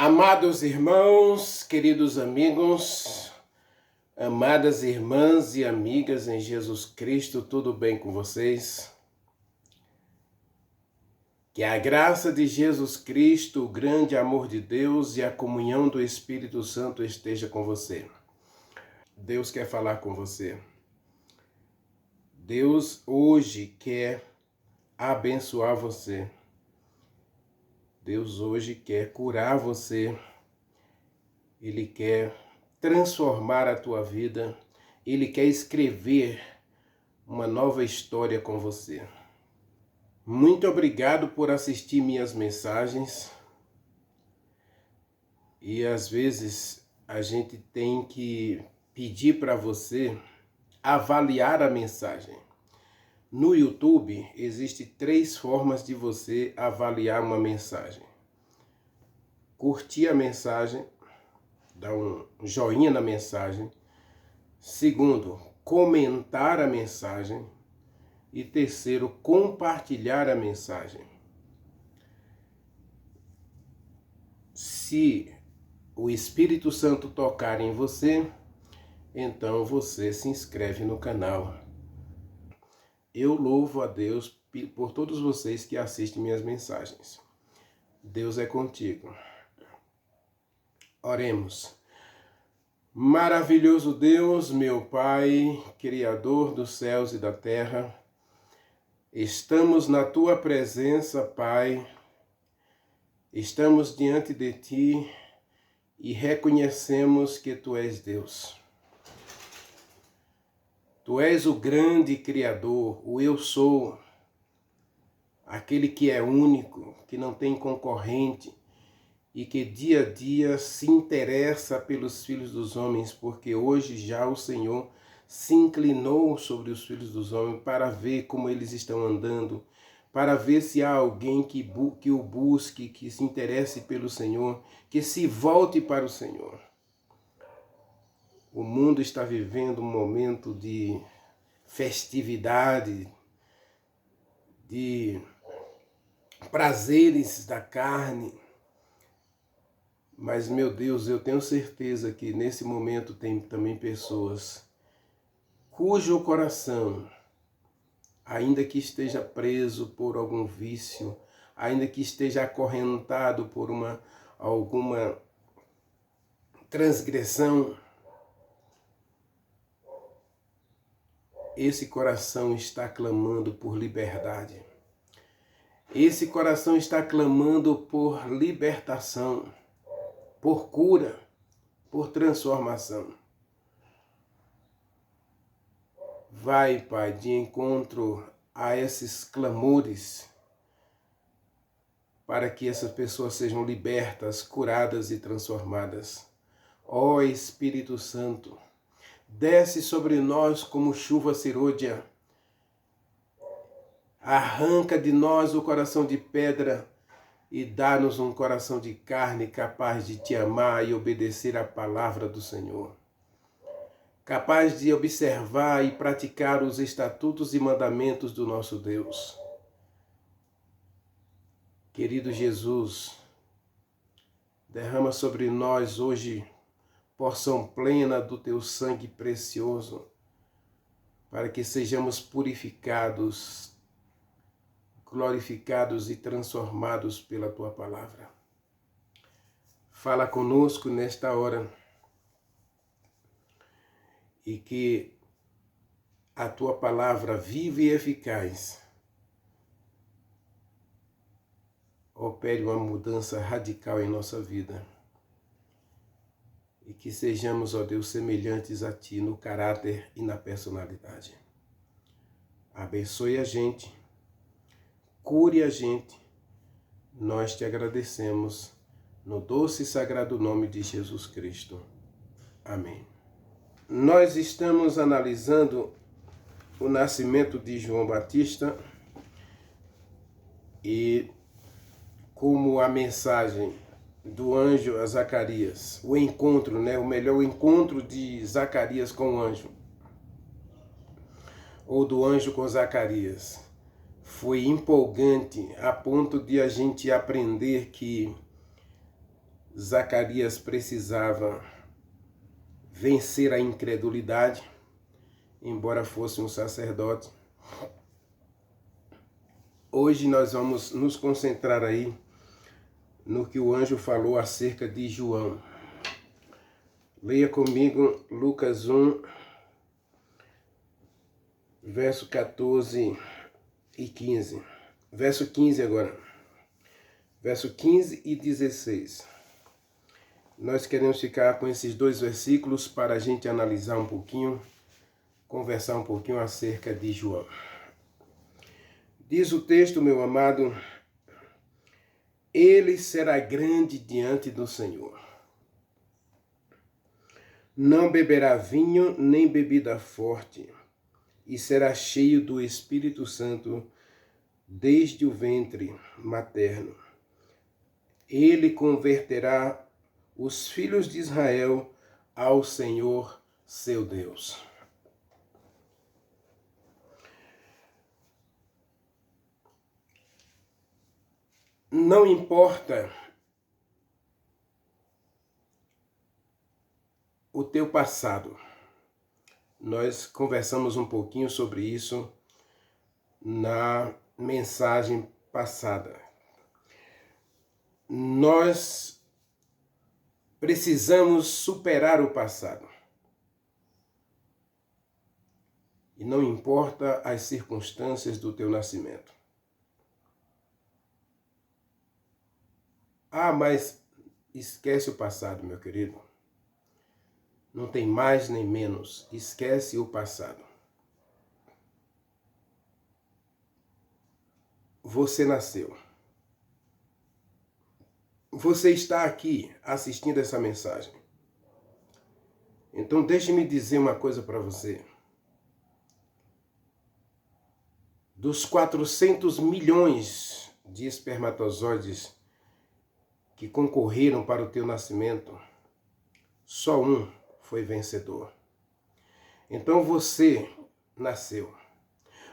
Amados irmãos, queridos amigos, amadas irmãs e amigas em Jesus Cristo, tudo bem com vocês? Que a graça de Jesus Cristo, o grande amor de Deus e a comunhão do Espírito Santo esteja com você. Deus quer falar com você. Deus hoje quer abençoar você. Deus hoje quer curar você. Ele quer transformar a tua vida. Ele quer escrever uma nova história com você. Muito obrigado por assistir minhas mensagens. E às vezes a gente tem que pedir para você avaliar a mensagem. No YouTube, existem 3 formas de você avaliar uma mensagem. Curtir a mensagem, dar um joinha na mensagem. Segundo, comentar a mensagem. E terceiro, compartilhar a mensagem. Se o Espírito Santo tocar em você, então você se inscreve no canal. Eu louvo a Deus por todos vocês que assistem minhas mensagens. Deus é contigo. Oremos. Maravilhoso Deus, meu Pai, Criador dos céus e da terra, estamos na Tua presença, Pai, estamos diante de Ti e reconhecemos que Tu és Deus. Tu és o grande Criador, o Eu Sou, aquele que é único, que não tem concorrente e que dia a dia se interessa pelos filhos dos homens, porque hoje já o Senhor se inclinou sobre os filhos dos homens para ver como eles estão andando, para ver se há alguém que o busque, que se interesse pelo Senhor, que se volte para o Senhor. O mundo está vivendo um momento de festividade, de prazeres da carne. Mas, meu Deus, eu tenho certeza que nesse momento tem também pessoas cujo coração, ainda que esteja preso por algum vício, ainda que esteja acorrentado por alguma transgressão, esse coração está clamando por liberdade. Esse coração está clamando por libertação, por cura, por transformação. Vai, Pai, de encontro a esses clamores, para que essas pessoas sejam libertas, curadas e transformadas. Ó Espírito Santo, desce sobre nós como chuva serôdia. Arranca de nós o coração de pedra e dá-nos um coração de carne capaz de te amar e obedecer à palavra do Senhor. Capaz de observar e praticar os estatutos e mandamentos do nosso Deus. Querido Jesus, derrama sobre nós hoje porção plena do teu sangue precioso, para que sejamos purificados, glorificados e transformados pela tua palavra. Fala conosco nesta hora e que a tua palavra viva e eficaz opere uma mudança radical em nossa vida. E que sejamos, ó Deus, semelhantes a Ti no caráter e na personalidade. Abençoe a gente, cure a gente. Nós te agradecemos no doce e sagrado nome de Jesus Cristo. Amém. Nós estamos analisando o nascimento de João Batista e como a mensagem do anjo a Zacarias, o encontro, o encontro de Zacarias com o anjo, ou do anjo com Zacarias, foi empolgante a ponto de a gente aprender que Zacarias precisava vencer a incredulidade, embora fosse um sacerdote. Hoje nós vamos nos concentrar aí no que o anjo falou acerca de João. Leia comigo Lucas 1, verso 14 e 15. Verso 15 agora. Verso 15 e 16. Nós queremos ficar com esses dois versículos para a gente analisar um pouquinho, conversar um pouquinho acerca de João. Diz o texto, meu amado, ele será grande diante do Senhor. Não beberá vinho nem bebida forte, e será cheio do Espírito Santo desde o ventre materno. Ele converterá os filhos de Israel ao Senhor seu Deus. Não importa o teu passado. Nós conversamos um pouquinho sobre isso na mensagem passada. Nós precisamos superar o passado. E não importa as circunstâncias do teu nascimento. Ah, mas esquece o passado, meu querido. Não tem mais nem menos. Esquece o passado. Você nasceu. Você está aqui assistindo essa mensagem. Então deixe-me dizer uma coisa para você. Dos 400 milhões de espermatozoides que concorreram para o teu nascimento, só um foi vencedor. Então você nasceu.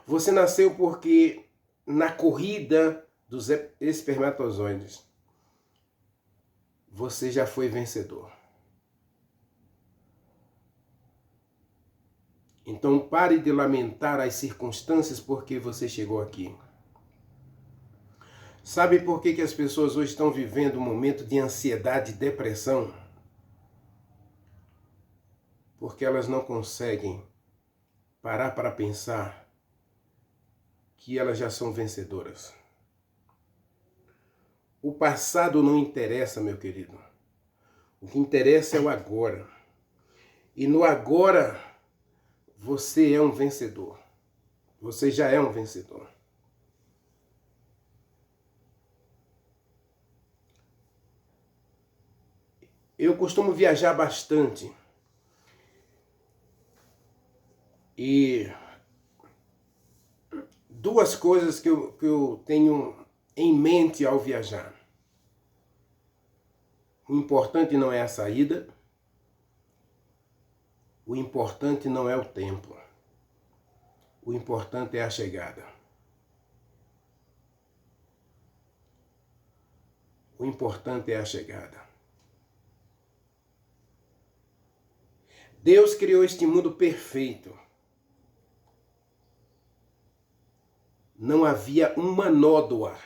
Você nasceu porque na corrida dos espermatozoides, você já foi vencedor. Então pare de lamentar as circunstâncias porque você chegou aqui. Sabe por que as pessoas hoje estão vivendo um momento de ansiedade e depressão? Porque elas não conseguem parar para pensar que elas já são vencedoras. O passado não interessa, meu querido. O que interessa é o agora. E no agora, você é um vencedor. Você já é um vencedor. Eu costumo viajar bastante. E duas coisas que eu tenho em mente ao viajar. O importante não é a saída. O importante não é o tempo. O importante é a chegada. O importante é a chegada. Deus criou este mundo perfeito. Não havia uma nódoa,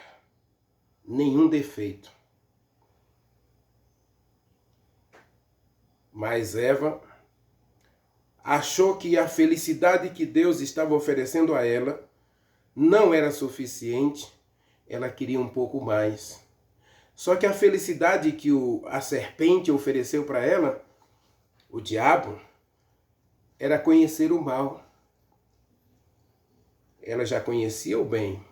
nenhum defeito. Mas Eva achou que a felicidade que Deus estava oferecendo a ela não era suficiente, ela queria um pouco mais. Só que a felicidade que a serpente ofereceu para ela, o diabo, era conhecer o mal. Ela já conhecia o bem.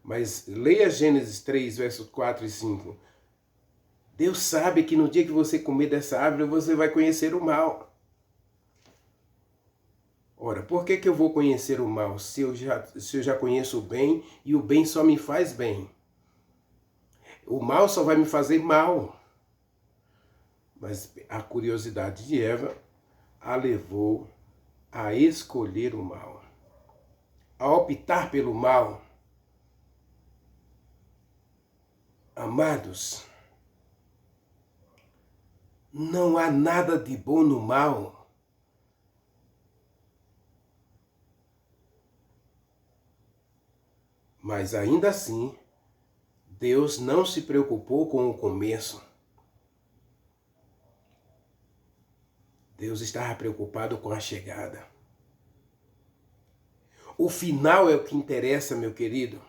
Mas leia Gênesis 3, versos 4 e 5. Deus sabe que no dia que você comer dessa árvore, você vai conhecer o mal. Ora, por que eu vou conhecer o mal se eu já conheço o bem e o bem só me faz bem? O mal só vai me fazer mal. Mas a curiosidade de Eva a levou a escolher o mal, a optar pelo mal. Amados, não há nada de bom no mal. Mas ainda assim, Deus não se preocupou com o começo. Deus estava preocupado com a chegada. O final é o que interessa, meu querido.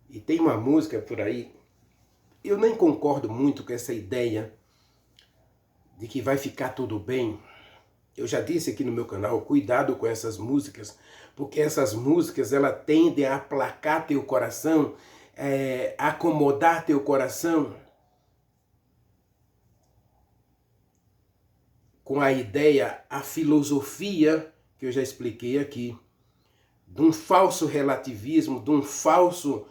E tem uma música por aí, eu nem concordo muito com essa ideia de que vai ficar tudo bem. Eu já disse aqui no meu canal, cuidado com essas músicas, porque essas músicas elas tendem a aplacar teu coração, acomodar teu coração com a ideia, a filosofia que eu já expliquei aqui, de um falso relativismo, de um falso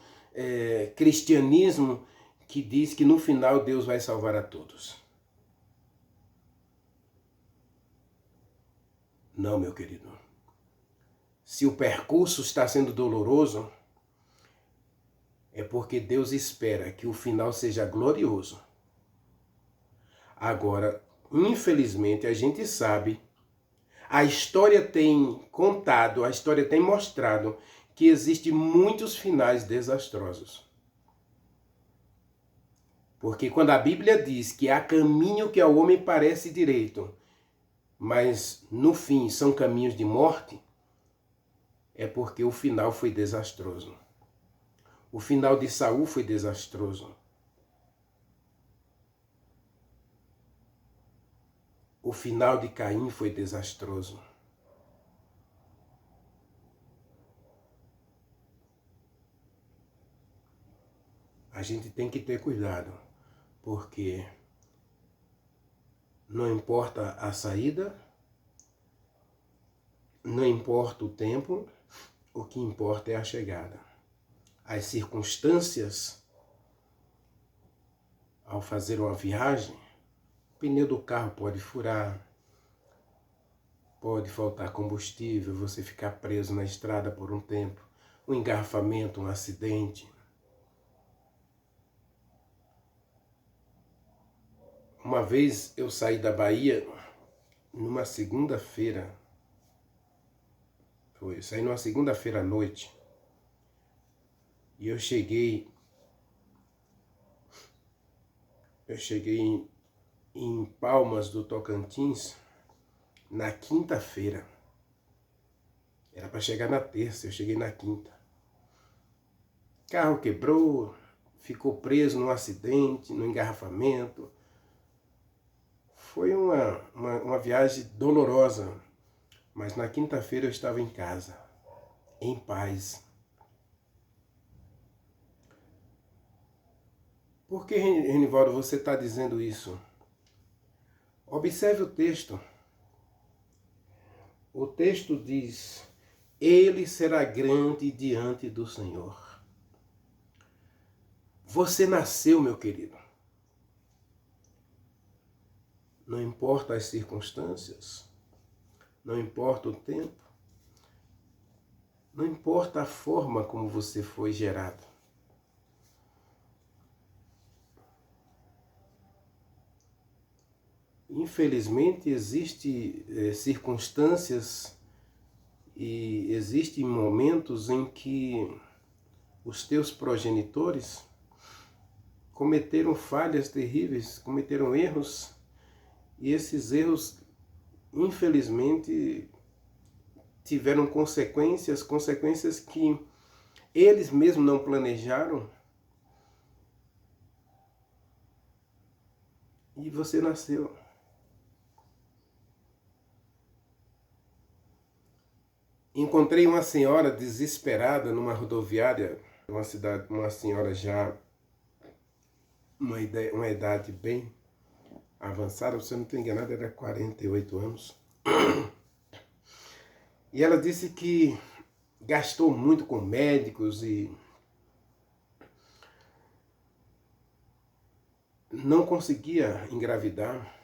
cristianismo que diz que no final Deus vai salvar a todos. Não, meu querido. Se o percurso está sendo doloroso, é porque Deus espera que o final seja glorioso. Agora, infelizmente, a gente sabe, a história tem contado, a história tem mostrado que existem muitos finais desastrosos. Porque quando a Bíblia diz que há caminho que ao homem parece direito, mas no fim são caminhos de morte, é porque o final foi desastroso. O final de Saul foi desastroso. O final de Caim foi desastroso. A gente tem que ter cuidado, porque não importa a saída, não importa o tempo, o que importa é a chegada. As circunstâncias, ao fazer uma viagem, o pneu do carro pode furar, pode faltar combustível, você ficar preso na estrada por um tempo, um engarrafamento, um acidente. Uma vez eu saí da Bahia numa segunda-feira. Eu saí numa segunda-feira à noite. E eu cheguei em Palmas do Tocantins na quinta-feira. Era para chegar na terça, eu cheguei na quinta. Carro quebrou, ficou preso num acidente, num engarrafamento. Foi uma viagem dolorosa, mas na quinta-feira eu estava em casa, em paz. Por que, Renivaldo, você está dizendo isso? Observe o texto. O texto diz: Ele será grande diante do Senhor. Você nasceu, meu querido. Não importa as circunstâncias, não importa o tempo, não importa a forma como você foi gerado. Infelizmente, existem circunstâncias e existem momentos em que os teus progenitores cometeram falhas terríveis, cometeram erros, e esses erros, infelizmente, tiveram consequências que eles mesmos não planejaram, e você nasceu. Encontrei uma senhora desesperada numa rodoviária, uma senhora já uma idade bem avançada, se eu não estou enganado, era 48 anos. E ela disse que gastou muito com médicos e não conseguia engravidar.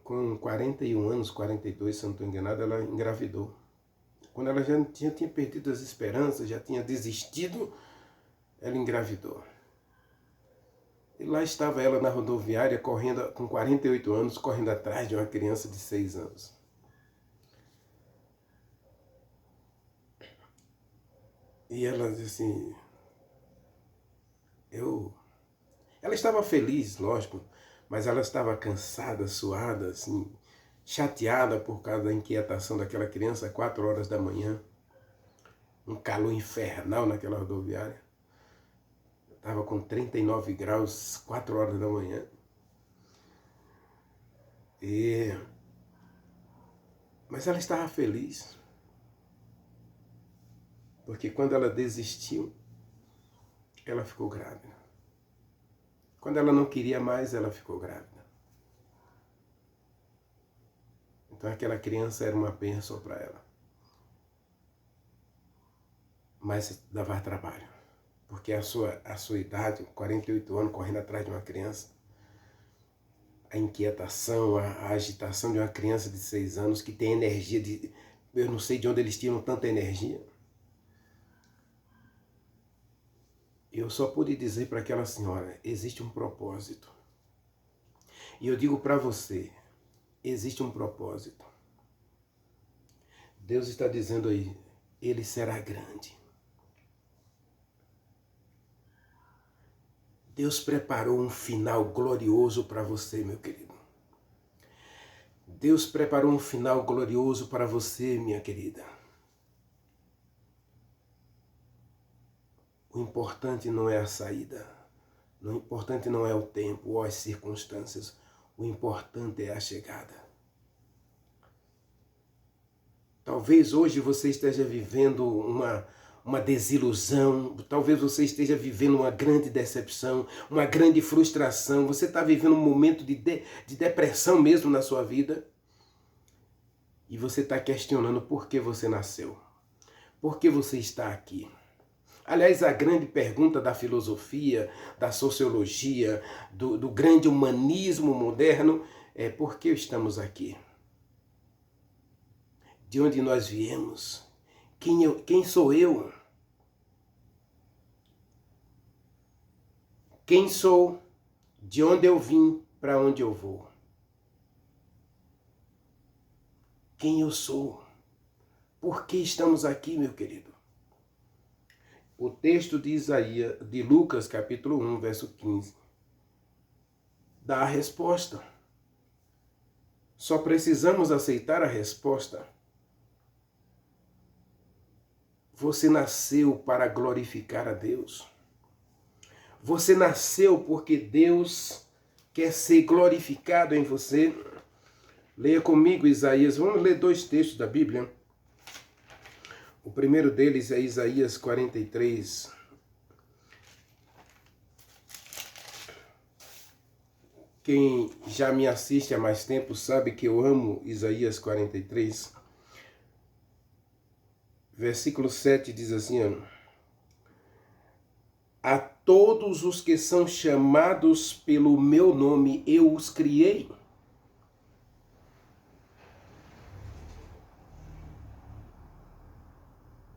Com 41 anos, 42, se eu não estou enganado, ela engravidou. Quando ela já tinha perdido as esperanças, já tinha desistido, ela engravidou. E lá estava ela na rodoviária, correndo com 48 anos, correndo atrás de uma criança de 6 anos. E ela disse assim, Ela estava feliz, lógico, mas ela estava cansada, suada, assim, chateada por causa da inquietação daquela criança, 4 horas da manhã. Um calor infernal naquela rodoviária. Estava com 39 graus, 4 horas da manhã. Mas ela estava feliz. Porque quando ela desistiu, ela ficou grávida. Quando ela não queria mais, ela ficou grávida. Então aquela criança era uma bênção para ela. Mas dava trabalho. Porque a sua idade, 48 anos, correndo atrás de uma criança, a inquietação, a agitação de uma criança de 6 anos que tem energia de... Eu não sei de onde eles tiram tanta energia. Eu só pude dizer para aquela senhora, existe um propósito. E eu digo para você, existe um propósito. Deus está dizendo aí, ele será grande. Deus preparou um final glorioso para você, meu querido. Deus preparou um final glorioso para você, minha querida. O importante não é a saída. O importante não é o tempo ou as circunstâncias. O importante é a chegada. Talvez hoje você esteja vivendo uma desilusão, talvez você esteja vivendo uma grande decepção, uma grande frustração, você está vivendo um momento de depressão mesmo na sua vida, e você está questionando por que você nasceu, por que você está aqui. Aliás, a grande pergunta da filosofia, da sociologia, do grande humanismo moderno é por que estamos aqui? De onde nós viemos? Quem sou eu? Quem sou? De onde eu vim? Para onde eu vou? Quem eu sou? Por que estamos aqui, meu querido? O texto de Isaías, de Lucas, capítulo 1, verso 15, dá a resposta. Só precisamos aceitar a resposta. Você nasceu para glorificar a Deus. Você nasceu porque Deus quer ser glorificado em você. Leia comigo Isaías. Vamos ler 2 textos da Bíblia. O primeiro deles é Isaías 43. Quem já me assiste há mais tempo sabe que eu amo Isaías 43. Versículo 7 diz assim: a todos os que são chamados pelo meu nome, eu os criei.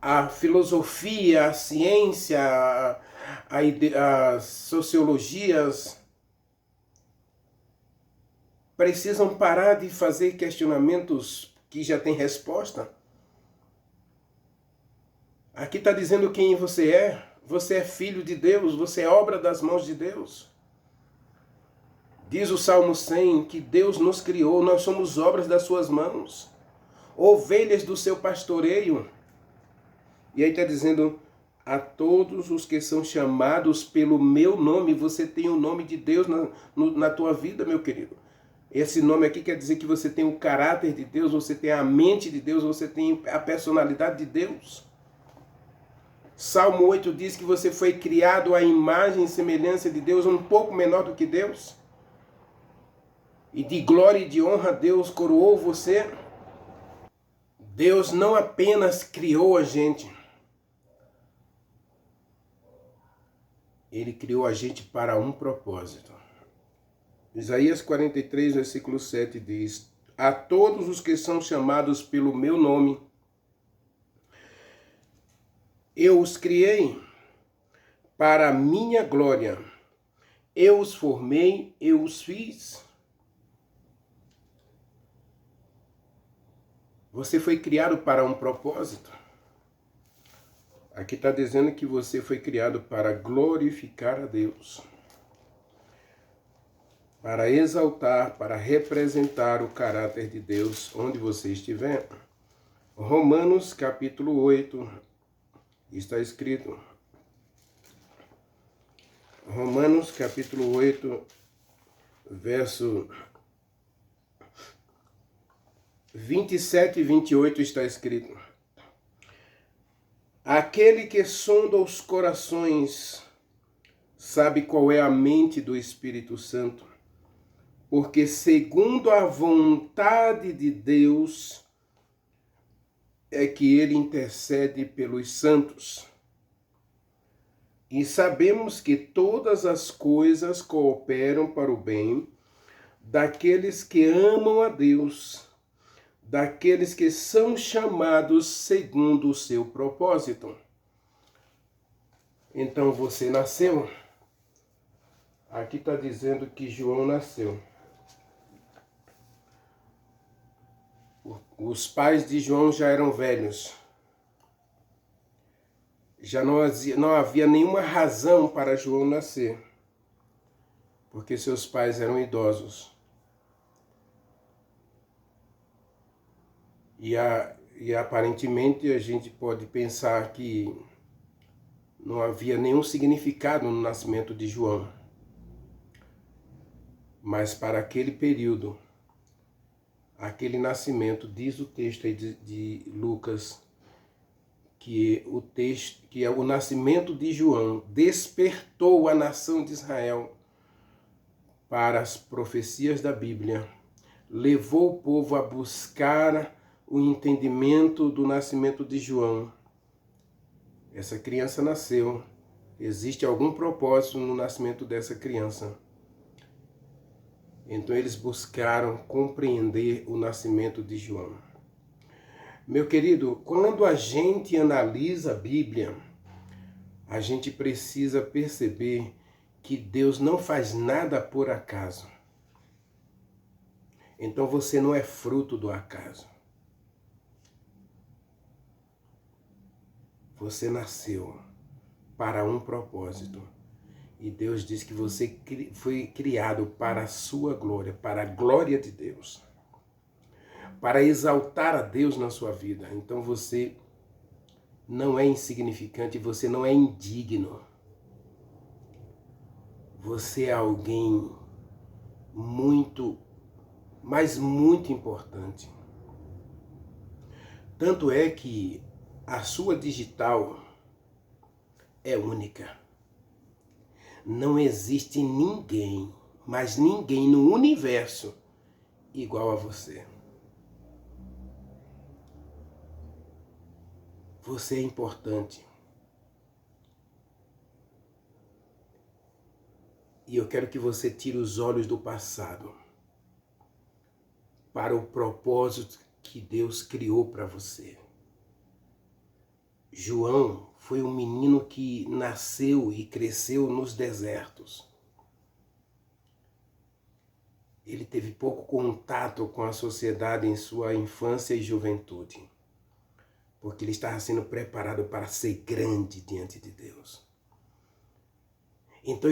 A filosofia, a ciência, as sociologias precisam parar de fazer questionamentos que já têm resposta. Aqui está dizendo quem você é. Você é filho de Deus, você é obra das mãos de Deus. Diz o Salmo 100 que Deus nos criou, nós somos obras das suas mãos, ovelhas do seu pastoreio. E aí está dizendo, a todos os que são chamados pelo meu nome, você tem o nome de Deus na tua vida, meu querido. Esse nome aqui quer dizer que você tem o caráter de Deus, você tem a mente de Deus, você tem a personalidade de Deus. Salmo 8 diz que você foi criado à imagem e semelhança de Deus, um pouco menor do que Deus. E de glória e de honra Deus coroou você. Deus não apenas criou a gente, Ele criou a gente para um propósito. Isaías 43, versículo 7 diz, a todos os que são chamados pelo meu nome, eu os criei para a minha glória Eu os formei, eu os fiz. Você foi criado para um propósito. Aqui está dizendo que você foi criado para glorificar a Deus, para exaltar, para representar o caráter de Deus onde você estiver. Romanos capítulo 8, está escrito. Romanos capítulo 8, verso 27 e 28 está escrito: Aquele que sonda os corações sabe qual é a mente do Espírito Santo, porque segundo a vontade de Deus é que ele intercede pelos santos. E sabemos que todas as coisas cooperam para o bem daqueles que amam a Deus, daqueles que são chamados segundo o seu propósito. Então você nasceu. Aqui está dizendo que João nasceu. Os pais de João já eram velhos. Já não havia nenhuma razão para João nascer, porque seus pais eram idosos. E aparentemente a gente pode pensar que não havia nenhum significado no nascimento de João. Mas para aquele período, aquele nascimento, diz o texto aí de Lucas, que o nascimento de João despertou a nação de Israel para as profecias da Bíblia, levou o povo a buscar o entendimento do nascimento de João. Essa criança nasceu. Existe algum propósito no nascimento dessa criança. Então eles buscaram compreender o nascimento de João. Meu querido, quando a gente analisa a Bíblia, a gente precisa perceber que Deus não faz nada por acaso. Então você não é fruto do acaso. Você nasceu para um propósito. E Deus diz que você foi criado para a sua glória, para a glória de Deus. Para exaltar a Deus na sua vida. Então você não é insignificante, você não é indigno. Você é alguém muito, mas muito importante. Tanto é que a sua digital é única. Não existe ninguém, mas ninguém no universo igual a você. Você é importante. E eu quero que você tire os olhos do passado para o propósito que Deus criou para você. João foi um menino que nasceu e cresceu nos desertos. Ele teve pouco contato com a sociedade em sua infância e juventude, porque ele estava sendo preparado para ser grande diante de Deus. Então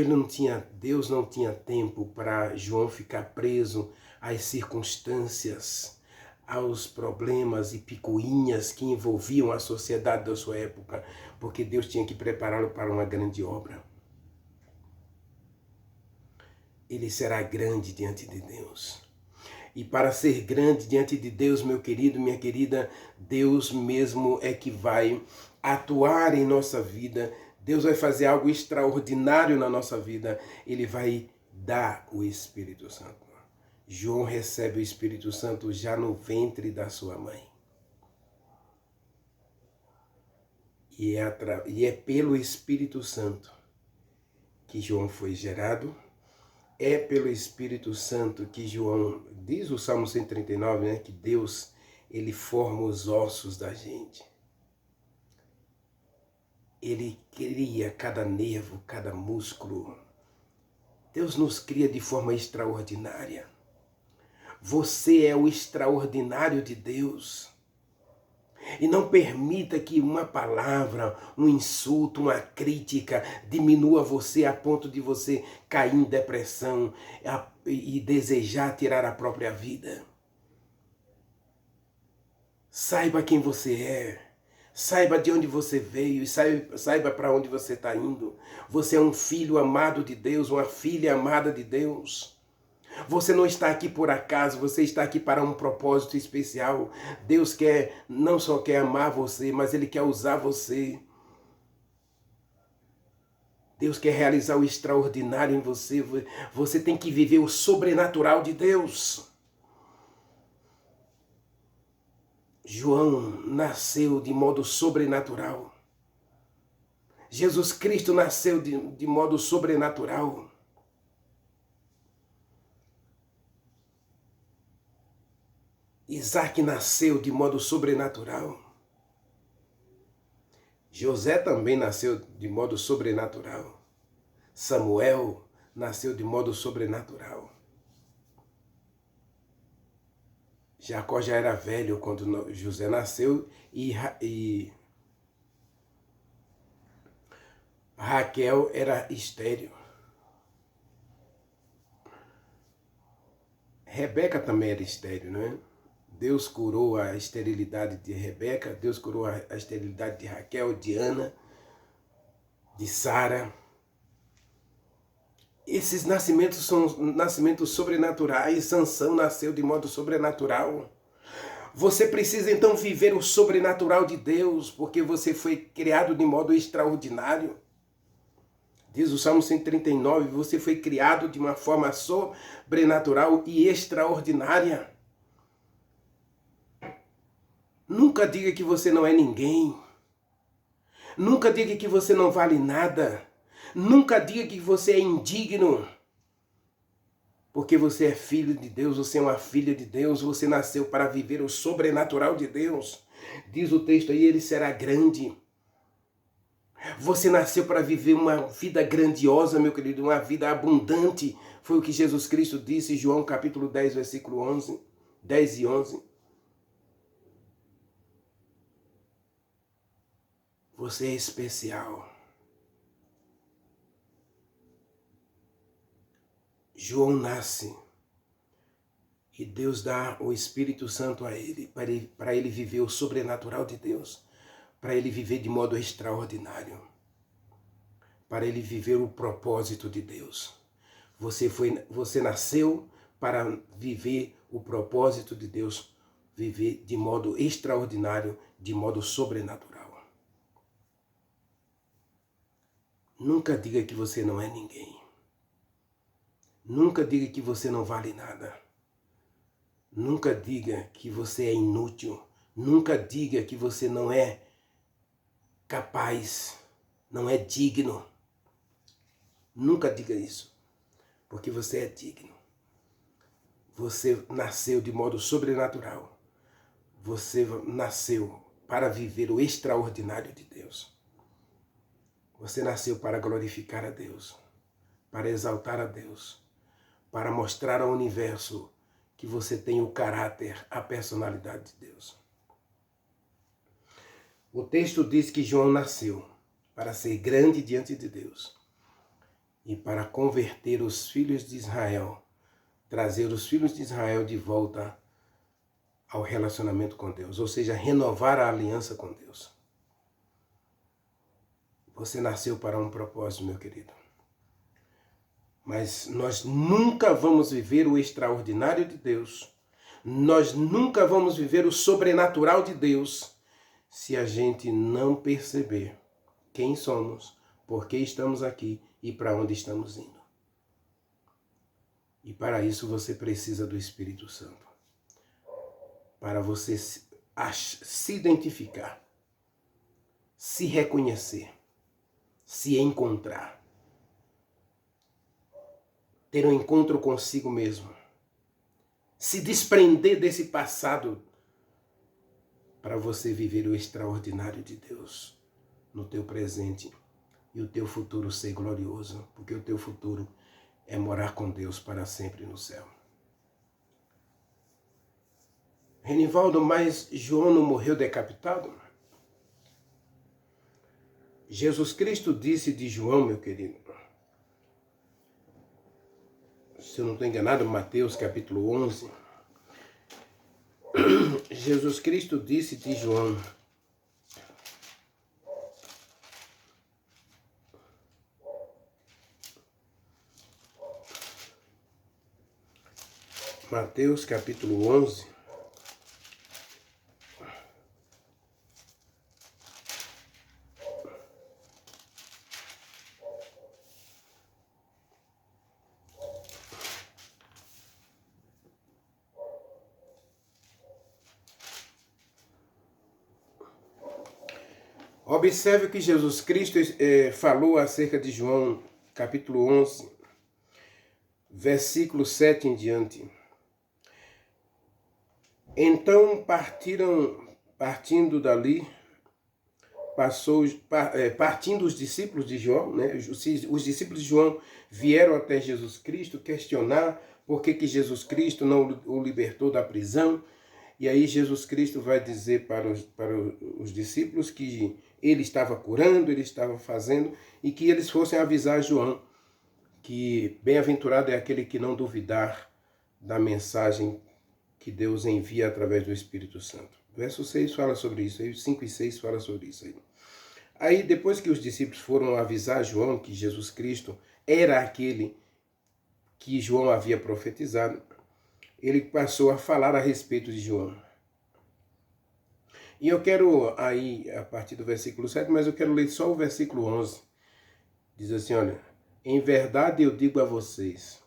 Deus não tinha tempo para João ficar preso às circunstâncias, aos problemas e picuinhas que envolviam a sociedade da sua época, porque Deus tinha que prepará-lo para uma grande obra. Ele será grande diante de Deus. E para ser grande diante de Deus, meu querido, minha querida, Deus mesmo é que vai atuar em nossa vida. Deus vai fazer algo extraordinário na nossa vida. Ele vai dar o Espírito Santo. João recebe o Espírito Santo já no ventre da sua mãe. E é pelo Espírito Santo que João foi gerado. É pelo Espírito Santo que João, diz o Salmo 139, né, que Deus, ele forma os ossos da gente. Ele cria cada nervo, cada músculo. Deus nos cria de forma extraordinária. Você é o extraordinário de Deus. E não permita que uma palavra, um insulto, uma crítica diminua você a ponto de você cair em depressão e desejar tirar a própria vida. Saiba quem você é. Saiba de onde você veio e saiba para onde você está indo. Você é um filho amado de Deus, uma filha amada de Deus. Você não está aqui por acaso, você está aqui para um propósito especial. Deus não só quer amar você, mas Ele quer usar você. Deus quer realizar o extraordinário em você. Você tem que viver o sobrenatural de Deus. João nasceu de modo sobrenatural. Jesus Cristo nasceu de modo sobrenatural. Isaac nasceu de modo sobrenatural. José também nasceu de modo sobrenatural. Samuel nasceu de modo sobrenatural. Jacó já era velho quando José nasceu e Raquel era estéril. Rebeca também era estéril, não é? Deus curou a esterilidade de Rebeca, Deus curou a esterilidade de Raquel, de Ana, de Sara. Esses nascimentos são nascimentos sobrenaturais. Sansão nasceu de modo sobrenatural. Você precisa então viver o sobrenatural de Deus, porque você foi criado de modo extraordinário. Diz o Salmo 139, você foi criado de uma forma sobrenatural e extraordinária. Nunca diga que você não é ninguém. Nunca diga que você não vale nada. Nunca diga que você é indigno. Porque você é filho de Deus, você é uma filha de Deus, você nasceu para viver o sobrenatural de Deus. Diz o texto aí, ele será grande. Você nasceu para viver uma vida grandiosa, meu querido, uma vida abundante. Foi o que Jesus Cristo disse em João capítulo 10, versículo 11, 10 e 11. Você é especial. João nasce e Deus dá o Espírito Santo a ele, para ele viver o sobrenatural de Deus, para ele viver de modo extraordinário, para ele viver o propósito de Deus. Você nasceu para viver o propósito de Deus, viver de modo extraordinário, de modo sobrenatural. Nunca diga que você não é ninguém. Nunca diga que você não vale nada. Nunca diga que você é inútil. Nunca diga que você não é capaz, não é digno. Nunca diga isso, porque você é digno. Você nasceu de modo sobrenatural. Você nasceu para viver o extraordinário de Deus. Você nasceu para glorificar a Deus, para exaltar a Deus, para mostrar ao universo que você tem o caráter, a personalidade de Deus. O texto diz que João nasceu para ser grande diante de Deus e para converter os filhos de Israel, trazer os filhos de Israel de volta ao relacionamento com Deus, ou seja, renovar a aliança com Deus. Você nasceu para um propósito, meu querido. Mas nós nunca vamos viver o extraordinário de Deus. Nós nunca vamos viver o sobrenatural de Deus se a gente não perceber quem somos, por que estamos aqui e para onde estamos indo. E para isso você precisa do Espírito Santo. Para você se identificar, se reconhecer, se encontrar. Ter um encontro consigo mesmo. Se desprender desse passado para você viver o extraordinário de Deus no teu presente e o teu futuro ser glorioso, porque o teu futuro é morar com Deus para sempre no céu. Renivaldo, mas João não morreu decapitado? Jesus Cristo disse de João, meu querido, se eu não estou enganado, Mateus capítulo 11, Jesus Cristo disse de João, Mateus capítulo 11, observe o que Jesus Cristo falou acerca de João, capítulo 11, versículo 7 em diante. Então partindo dali, partindo os discípulos de João, né? Os discípulos de João vieram até Jesus Cristo questionar por que Jesus Cristo não o libertou da prisão. E aí Jesus Cristo vai dizer para os discípulos que ele estava curando, ele estava fazendo, e que eles fossem avisar João que bem-aventurado é aquele que não duvidar da mensagem que Deus envia através do Espírito Santo. Verso 6 fala sobre isso, aí 5 e 6 fala sobre isso aí. Aí depois que os discípulos foram avisar João que Jesus Cristo era aquele que João havia profetizado, ele passou a falar a respeito de João. E eu quero aí, a partir do versículo 7, mas eu quero ler só o versículo 11. Diz assim, olha, em verdade eu digo a vocês,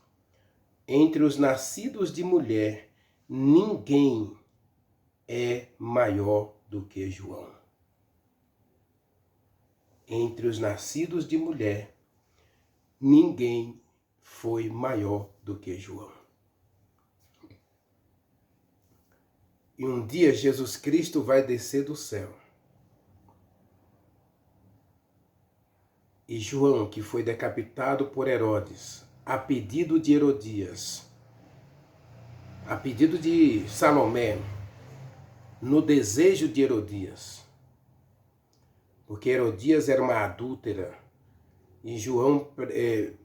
entre os nascidos de mulher, ninguém é maior do que João. Entre os nascidos de mulher, ninguém foi maior do que João. E um dia Jesus Cristo vai descer do céu. E João, que foi decapitado por Herodes, a pedido de Herodias, a pedido de Salomé, no desejo de Herodias, porque Herodias era uma adúltera, e João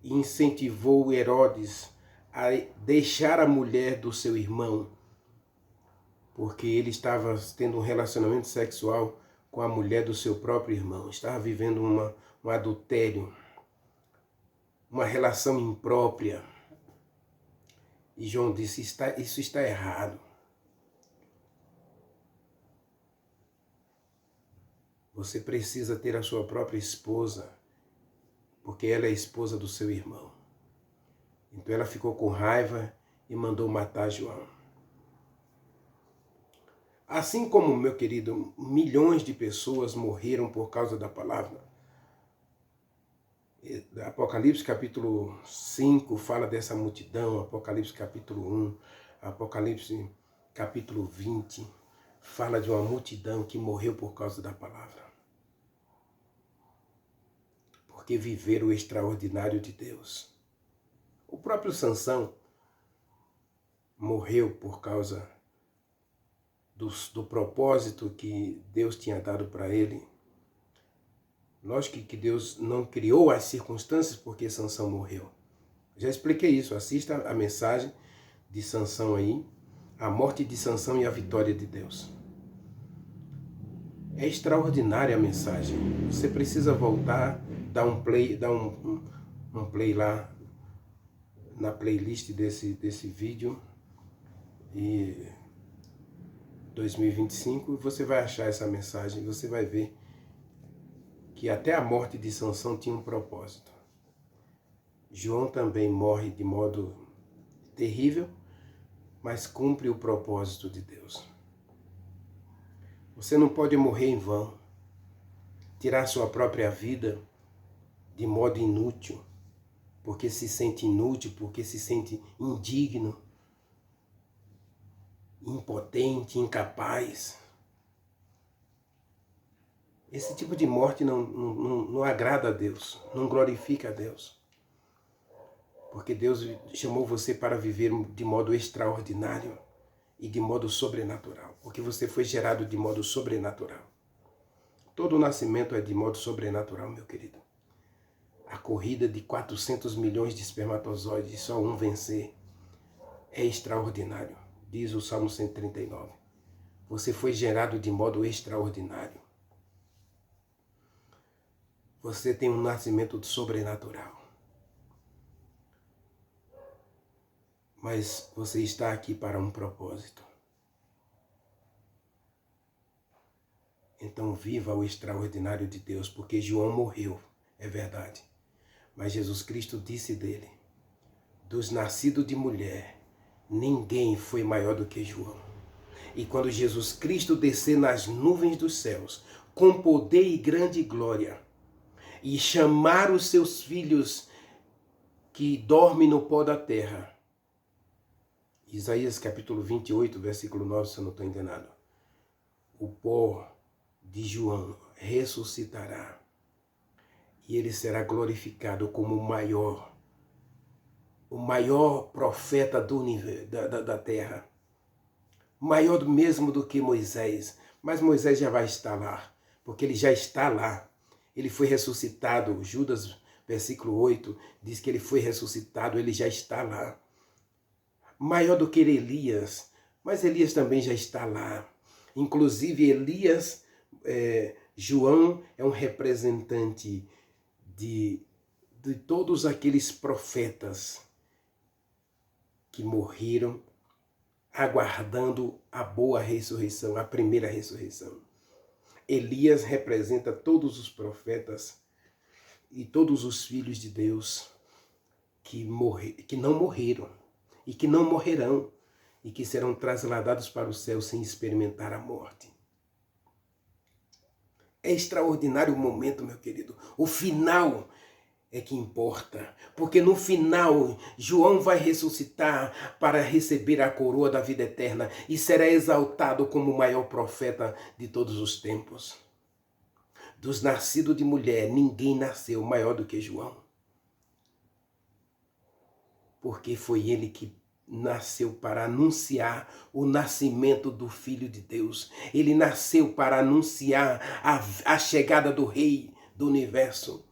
incentivou Herodes a deixar a mulher do seu irmão, porque ele estava tendo um relacionamento sexual com a mulher do seu próprio irmão, estava vivendo um adultério, uma relação imprópria. E João disse, isso está errado. Você precisa ter a sua própria esposa, porque ela é a esposa do seu irmão. Então ela ficou com raiva e mandou matar João. Assim como, meu querido, milhões de pessoas morreram por causa da palavra. Apocalipse capítulo 5 fala dessa multidão, Apocalipse capítulo 1, Apocalipse capítulo 20 fala de uma multidão que morreu por causa da palavra. Porque viveram o extraordinário de Deus. O próprio Sansão morreu por causa do propósito que Deus tinha dado para ele. Lógico que Deus não criou as circunstâncias porque Sansão morreu. Já expliquei isso, assista a mensagem de Sansão aí, a morte de Sansão e a vitória de Deus. É extraordinária a mensagem. Você precisa voltar, dar um play lá na playlist desse vídeo e 2025 você vai achar essa mensagem, você vai ver que até a morte de Sansão tinha um propósito. João também morre de modo terrível, mas cumpre o propósito de Deus. Você não pode morrer em vão, tirar sua própria vida de modo inútil, porque se sente inútil, porque se sente indigno, impotente, incapaz. Esse tipo de morte não agrada a Deus, não glorifica a Deus. Porque Deus chamou você para viver de modo extraordinário e de modo sobrenatural. Porque você foi gerado de modo sobrenatural. Todo nascimento é de modo sobrenatural, meu querido. A corrida de 400 milhões de espermatozoides e só um vencer é extraordinário, diz o Salmo 139. Você foi gerado de modo extraordinário. Você tem um nascimento sobrenatural. Mas você está aqui para um propósito. Então viva o extraordinário de Deus, porque João morreu, é verdade. Mas Jesus Cristo disse dele: dos nascidos de mulher, ninguém foi maior do que João. E quando Jesus Cristo descer nas nuvens dos céus, com poder e grande glória, e chamar os seus filhos que dormem no pó da terra, Isaías capítulo 28, versículo 9, se eu não estou enganado, o pó de João ressuscitará, e ele será glorificado como o maior profeta da terra, maior mesmo do que Moisés. Mas Moisés já vai estar lá, porque ele já está lá. Ele foi ressuscitado. Judas, versículo 8, diz que ele foi ressuscitado, ele já está lá. Maior do que Elias, mas Elias também já está lá. Inclusive Elias, João é um representante de todos aqueles profetas que morreram aguardando a boa ressurreição, a primeira ressurreição. Elias representa todos os profetas e todos os filhos de Deus que não morreram e que não morrerão e que serão trasladados para o céu sem experimentar a morte. É extraordinário o momento, meu querido. O final é que importa, porque no final João vai ressuscitar para receber a coroa da vida eterna e será exaltado como o maior profeta de todos os tempos. Dos nascidos de mulher, ninguém nasceu maior do que João, porque foi ele que nasceu para anunciar o nascimento do Filho de Deus. Ele nasceu para anunciar a chegada do Rei do Universo.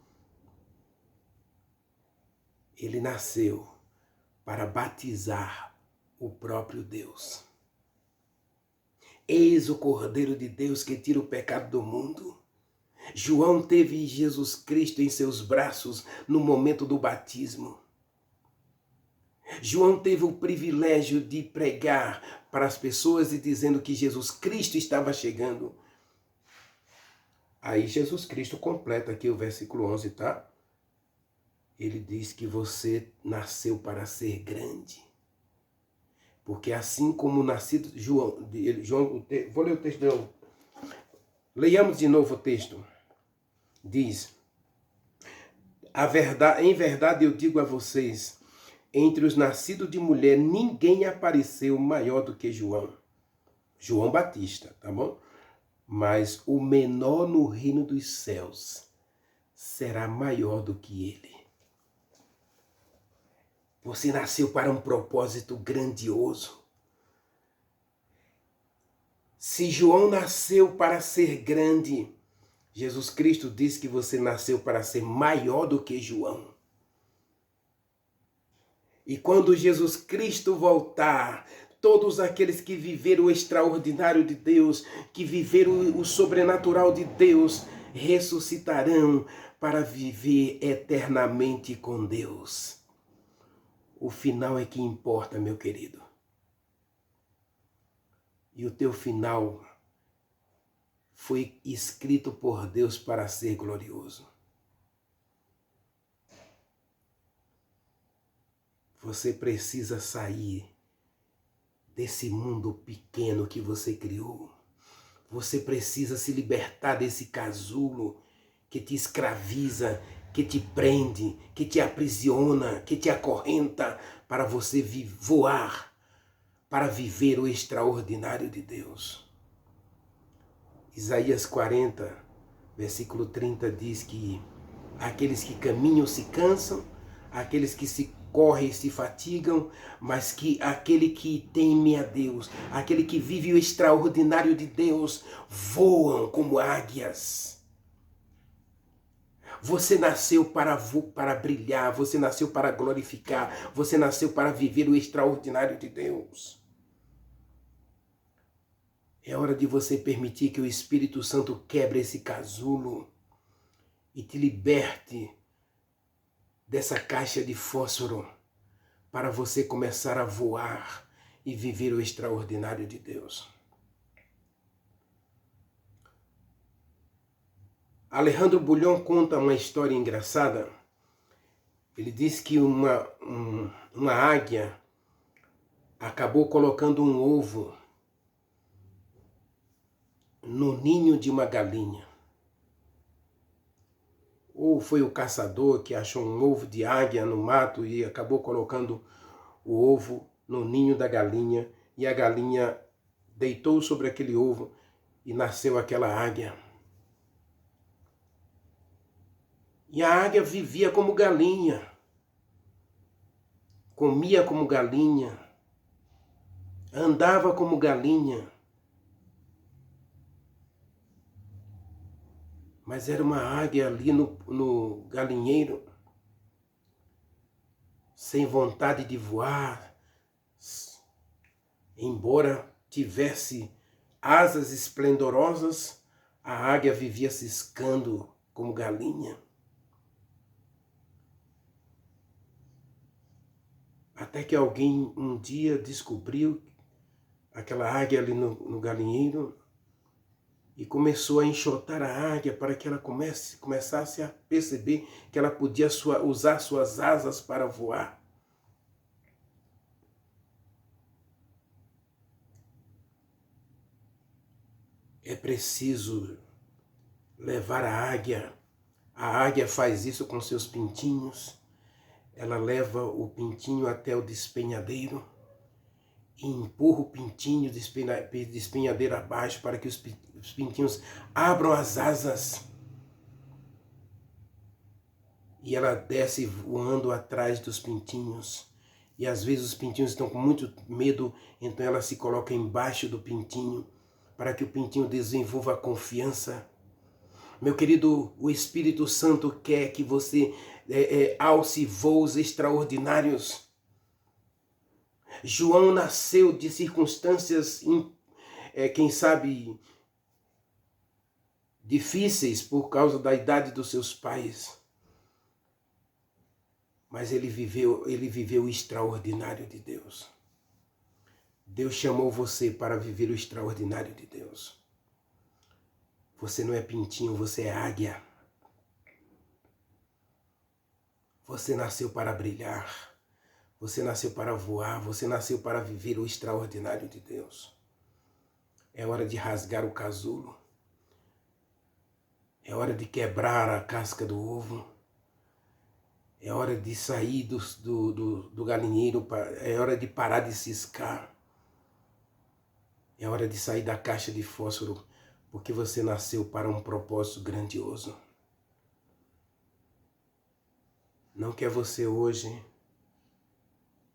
Ele nasceu para batizar o próprio Deus. Eis o Cordeiro de Deus que tira o pecado do mundo. João teve Jesus Cristo em seus braços no momento do batismo. João teve o privilégio de pregar para as pessoas e dizendo que Jesus Cristo estava chegando. Aí Jesus Cristo completa aqui o versículo 11, tá? Ele diz que você nasceu para ser grande. Porque assim como nascido... Vou ler o texto de novo. Leiamos de novo o texto. Diz: em verdade eu digo a vocês, entre os nascidos de mulher, ninguém apareceu maior do que João. João Batista, tá bom? Mas o menor no reino dos céus será maior do que ele. Você nasceu para um propósito grandioso. Se João nasceu para ser grande, Jesus Cristo diz que você nasceu para ser maior do que João. E quando Jesus Cristo voltar, todos aqueles que viveram o extraordinário de Deus, que viveram o sobrenatural de Deus, ressuscitarão para viver eternamente com Deus. O final é que importa, meu querido. E o teu final foi escrito por Deus para ser glorioso. Você precisa sair desse mundo pequeno que você criou. Você precisa se libertar desse casulo que te escraviza, que te prende, que te aprisiona, que te acorrenta para você voar, para viver o extraordinário de Deus. Isaías 40, versículo 30 diz que aqueles que caminham se cansam, aqueles que se correm e se fatigam, mas que aquele que teme a Deus, aquele que vive o extraordinário de Deus, voam como águias. Você nasceu para brilhar, você nasceu para glorificar, você nasceu para viver o extraordinário de Deus. É hora de você permitir que o Espírito Santo quebre esse casulo e te liberte dessa caixa de fósforo para você começar a voar e viver o extraordinário de Deus. Alejandro Bulhon conta uma história engraçada. Ele diz que uma águia acabou colocando um ovo no ninho de uma galinha. Ou foi o caçador que achou um ovo de águia no mato e acabou colocando o ovo no ninho da galinha, e a galinha deitou sobre aquele ovo e nasceu aquela águia. E a águia vivia como galinha, comia como galinha, andava como galinha. Mas era uma águia ali no galinheiro, sem vontade de voar, embora tivesse asas esplendorosas, a águia vivia ciscando como galinha. Até que alguém um dia descobriu aquela águia ali no galinheiro e começou a enxotar a águia para que ela começasse a perceber que ela podia usar suas asas para voar. É preciso levar a águia. A águia faz isso com seus pintinhos. Ela leva o pintinho até o despenhadeiro e empurra o pintinho despenhadeiro abaixo para que os pintinhos abram as asas. E ela desce voando atrás dos pintinhos. E às vezes os pintinhos estão com muito medo, então ela se coloca embaixo do pintinho para que o pintinho desenvolva confiança. Meu querido, o Espírito Santo quer que você alce voos extraordinários. João nasceu de circunstâncias, quem sabe, difíceis por causa da idade dos seus pais. Mas ele viveu o extraordinário de Deus. Deus chamou você para viver o extraordinário de Deus. Você não é pintinho, você é águia. Você nasceu para brilhar. Você nasceu para voar. Você nasceu para viver o extraordinário de Deus. É hora de rasgar o casulo. É hora de quebrar a casca do ovo. É hora de sair do galinheiro. É hora de parar de ciscar. É hora de sair da caixa de fósforo, porque você nasceu para um propósito grandioso. Não quer você hoje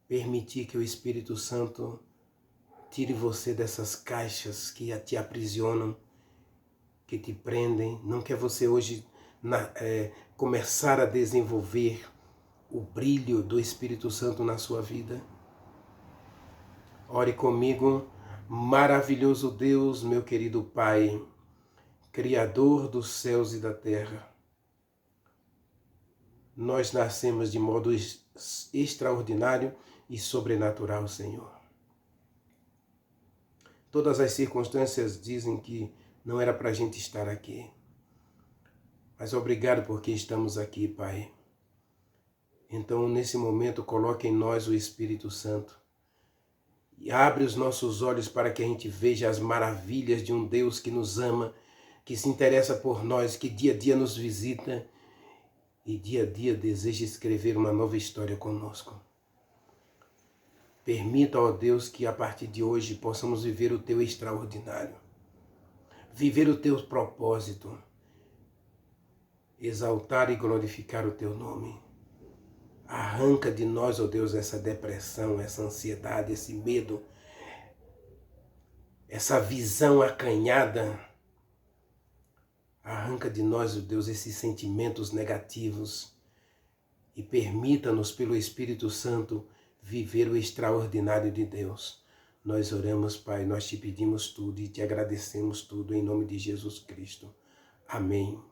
permitir que o Espírito Santo tire você dessas caixas que te aprisionam, que te prendem. Não quer você hoje começar a desenvolver o brilho do Espírito Santo na sua vida? Ore comigo. Maravilhoso Deus, meu querido Pai, Criador dos céus e da terra, nós nascemos de modo extraordinário e sobrenatural, Senhor. Todas as circunstâncias dizem que não era para a gente estar aqui, mas obrigado porque estamos aqui, Pai. Então, nesse momento, coloque em nós o Espírito Santo. E abre os nossos olhos para que a gente veja as maravilhas de um Deus que nos ama, que se interessa por nós, que dia a dia nos visita e dia a dia deseja escrever uma nova história conosco. Permita, ó Deus, que a partir de hoje possamos viver o Teu extraordinário, viver o Teu propósito, exaltar e glorificar o Teu nome. Arranque Arranca de nós, ó Deus, essa depressão, essa ansiedade, esse medo, essa visão acanhada. Arranca de nós, ó Deus, esses sentimentos negativos e permita-nos, pelo Espírito Santo, viver o extraordinário de Deus. Nós oramos, Pai, nós te pedimos tudo e te agradecemos tudo em nome de Jesus Cristo. Amém.